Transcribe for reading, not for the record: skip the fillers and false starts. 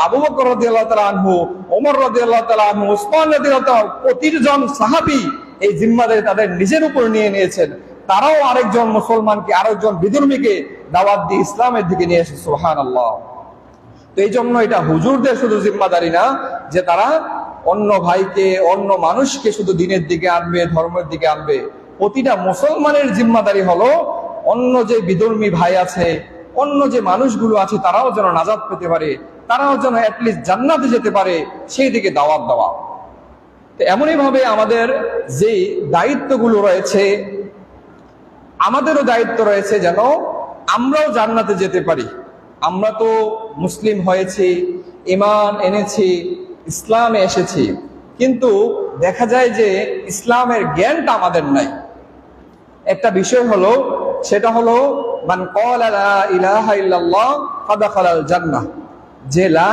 আবু বকর রাদিয়াল্লাহু তাআলা আনহু, ওমর রাদিয়াল্লাহু তাআলা আনহু, উসমান রাদিয়াল্লাহু তাআলা, প্রতিজন সাহাবী এই জিম্মাদারি তাদের নিজের উপর নিয়ে নিয়েছেন। তারাও আরেকজন মুসলমানকে, আরেকজন বিধর্মীকে দাওয়াত দিয়ে ইসলামের দিকে নিয়ে এসেছে। সুবহানাল্লাহ। তো এই জন্য এটা হুজুরদের শুধু জিম্মাদারি না যে তারা অন্য ভাইকে, অন্য মানুষকে শুধু দিনের দিকে আনবে, ধর্মের দিকে আনবে। প্রতিটা মুসলমানের জিম্মাদারি হলো অন্য যে বিধর্মী ভাই আছে, অন্য যে মানুষগুলো আছে, তারাও যেন নাজাত পেতে পারে, তারাও যেন অ্যাটলিস্ট জান্নাতে যেতে পারে, সেই দিকে দাওয়াত দেওয়া। তো এমনই ভাবে আমাদের যে দায়িত্বগুলো রয়েছে, আমাদেরও দায়িত্ব রয়েছে যেন আমরাও জান্নাতে যেতে পারি। আমরা তো মুসলিম হয়েছি, ঈমান এনেছি, ইসলামে এসেছি, কিন্তু দেখা যায় যে ইসলামের জ্ঞানটা আমাদের নাই। একটা বিষয় হলো, সেটা হলো মান ক্বালা লা ইলাহা ইল্লাল্লাহ ফাদাখালাল জান্নাহ, যে লা